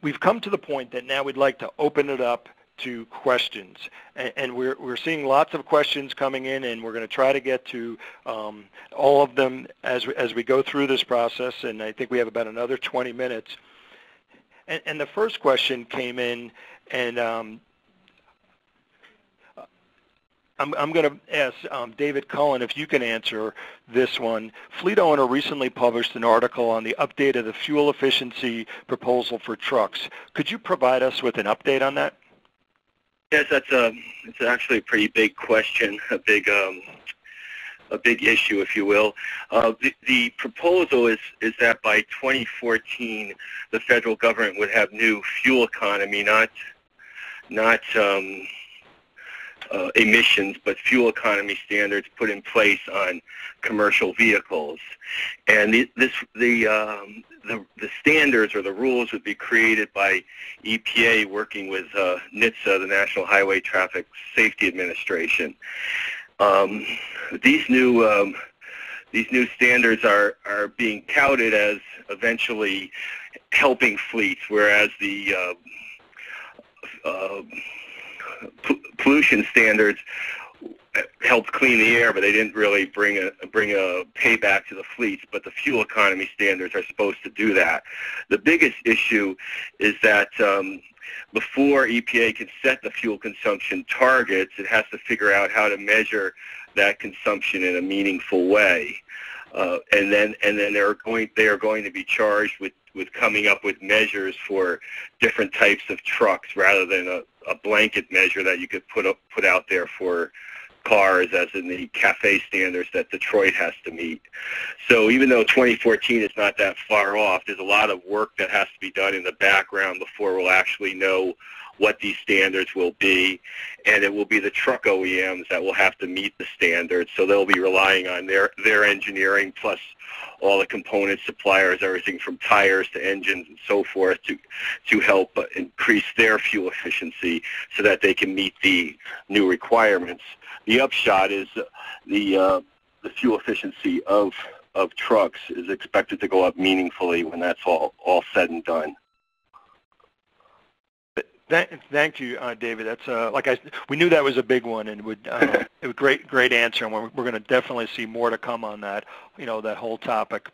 we've come to the point that now we'd like to open it up to questions, and we're seeing lots of questions coming in, and we're going to try to get to all of them as we go through this process, and I think we have about another 20 minutes. And the first question came in, and I'm going to ask David Cullen if you can answer this one. Fleet Owner recently published an article on the update of the fuel efficiency proposal for trucks. Could you provide us with an update on that? Yes, it's actually a pretty big question, a big issue, if you will. The proposal is that by 2014, the federal government would have new fuel economy, not emissions, but fuel economy standards put in place on commercial vehicles, and the standards or the rules would be created by EPA working with NHTSA, the National Highway Traffic Safety Administration. These new standards are being touted as eventually helping fleets, whereas the pollution standards helped clean the air, but they didn't really bring a payback to the fleets. But the fuel economy standards are supposed to do that. The biggest issue is that before EPA can set the fuel consumption targets, it has to figure out how to measure that consumption in a meaningful way, and then they are going to be charged with coming up with measures for different types of trucks rather than a blanket measure that you could put out there for cars, as in the CAFE standards that Detroit has to meet. So even though 2014 is not that far off, there's a lot of work that has to be done in the background before we'll actually know what these standards will be, and it will be the truck OEMs that will have to meet the standards. So they'll be relying on their engineering plus all the component suppliers, everything from tires to engines and so forth, to help increase their fuel efficiency so that they can meet the new requirements. The upshot is the fuel efficiency of trucks is expected to go up meaningfully when that's all said and done. Thank you, David. That's we knew that was a big one, and it was great answer, and we're going to definitely see more to come on that. That whole topic.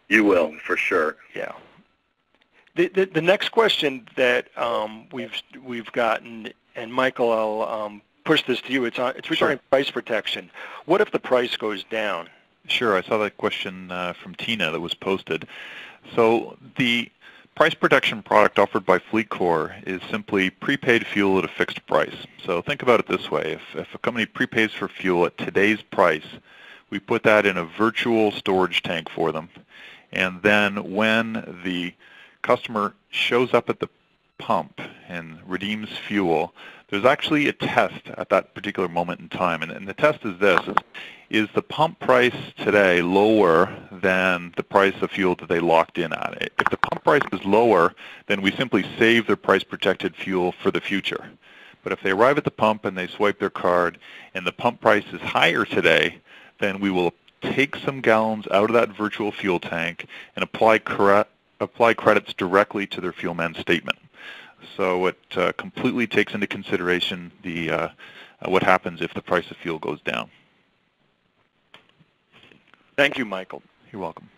You will, for sure. Yeah. The next question that we've gotten, and Michael, I'll push this to you. It's regarding price protection. What if the price goes down? Sure. I saw that question from Tina that was posted. So the price protection product offered by FleetCor is simply prepaid fuel at a fixed price. So think about it this way. If a company prepays for fuel at today's price, we put that in a virtual storage tank for them. And then when the customer shows up at the pump and redeems fuel, there's actually a test at that particular moment in time. And the test is this. Is the pump price today lower than the price of fuel that they locked in at? If the pump price is lower, then we simply save their price-protected fuel for the future. But if they arrive at the pump and they swipe their card and the pump price is higher today, then we will take some gallons out of that virtual fuel tank and apply credits directly to their fuel man statement. So it completely takes into consideration the what happens if the price of fuel goes down. Thank you, Michael. You're welcome.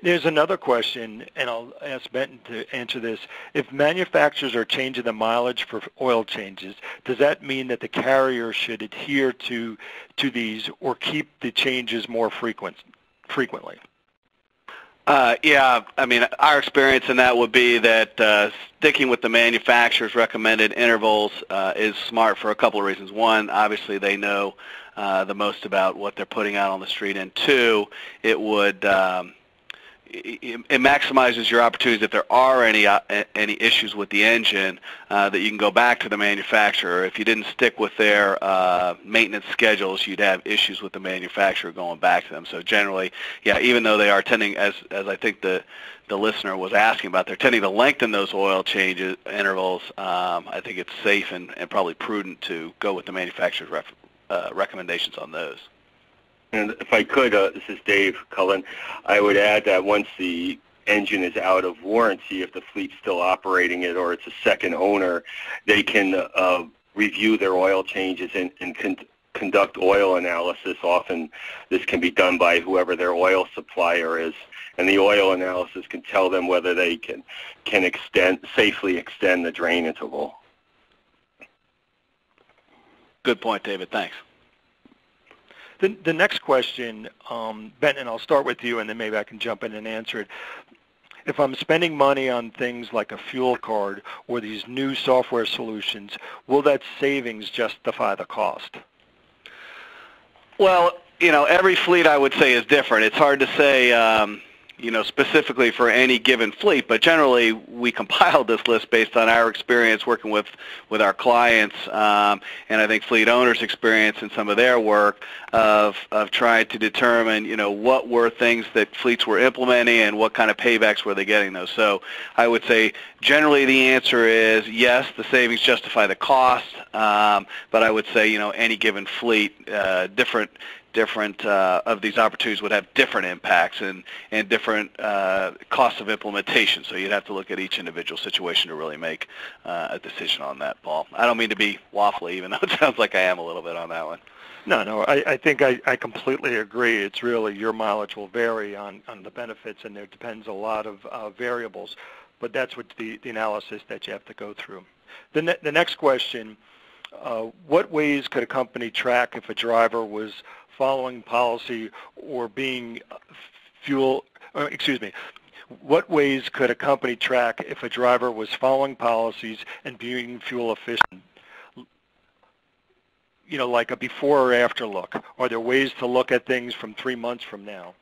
There's another question, and I'll ask Benton to answer this. If manufacturers are changing the mileage for oil changes, does that mean that the carrier should adhere to these or keep the changes more frequently? Yeah, I mean, our experience in that would be that sticking with the manufacturer's recommended intervals is smart for a couple of reasons. One, obviously they know the most about what they're putting out on the street, and two, it would it maximizes your opportunities if there are any issues with the engine that you can go back to the manufacturer. If you didn't stick with their maintenance schedules, you'd have issues with the manufacturer going back to them. So generally, yeah, even though they are tending, as I think the listener was asking about, they're tending to lengthen those oil changes intervals. I think it's safe and probably prudent to go with the manufacturer's recommendations on those. And if I could, this is Dave Cullen, I would add that once the engine is out of warranty, if the fleet's still operating it or it's a second owner, they can review their oil changes and conduct oil analysis. Often this can be done by whoever their oil supplier is, and the oil analysis can tell them whether they can safely extend the drain interval. Good point, David. Thanks. The next question, Benton, I'll start with you, and then maybe I can jump in and answer it. If I'm spending money on things like a fuel card or these new software solutions, will that savings justify the cost? Well, every fleet, I would say, is different. It's hard to say, specifically for any given fleet, but generally we compiled this list based on our experience working with our clients, and I think fleet owners' experience in some of their work of trying to determine, what were things that fleets were implementing and what kind of paybacks were they getting those. So I would say generally the answer is yes, the savings justify the cost, but I would say, any given fleet, different of these opportunities would have different impacts and different costs of implementation. So you'd have to look at each individual situation to really make a decision on that, Paul. I don't mean to be waffly, even though it sounds like I am a little bit on that one. No, I think I completely agree. It's really your mileage will vary on the benefits, and there depends a lot of variables, but that's what the analysis that you have to go through. The next question, what ways could a company track if a driver was following policy or being what ways could a company track if a driver was following policies and being fuel efficient? Like a before or after look. Are there ways to look at things from 3 months from now?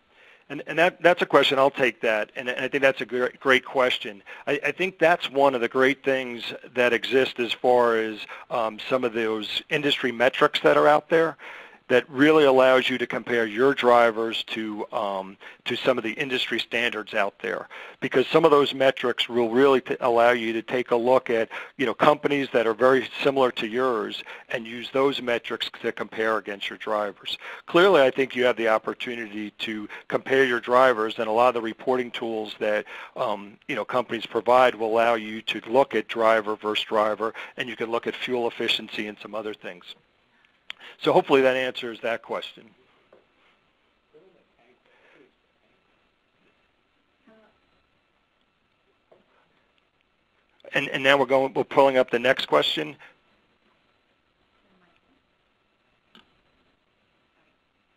And that's a question. I'll take that, and I think that's a great question. I think that's one of the great things that exist as far as some of those industry metrics that are out there, that really allows you to compare your drivers to some of the industry standards out there, because some of those metrics will really allow you to take a look at companies that are very similar to yours and use those metrics to compare against your drivers. Clearly, I think you have the opportunity to compare your drivers, and a lot of the reporting tools that companies provide will allow you to look at driver versus driver, and you can look at fuel efficiency and some other things. So hopefully that answers that question. And now we're pulling up the next question.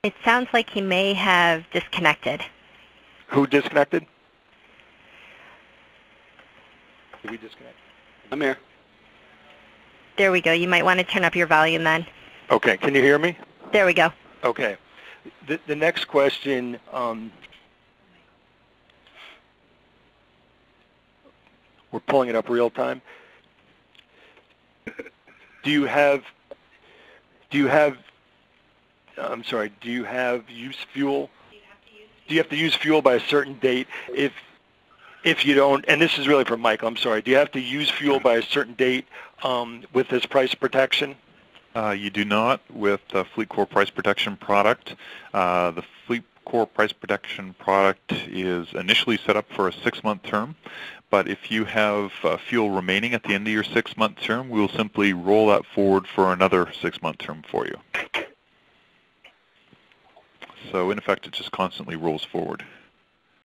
It sounds like he may have disconnected. Who disconnected? Did we disconnect? I'm here. There we go. You might want to turn up your volume then. Okay, can you hear me? There we go. Okay. The next question, we're pulling it up real time. Do you have use fuel? Do you have to use fuel by a certain date? If you don't, and this is really for Michael, I'm sorry, do you have to use fuel by a certain date with this price protection? You do not with the FleetCor Price Protection product. The FleetCor Price Protection product is initially set up for a 6-month term, but if you have fuel remaining at the end of your 6-month term, we'll simply roll that forward for another 6-month term for you. So in effect, it just constantly rolls forward.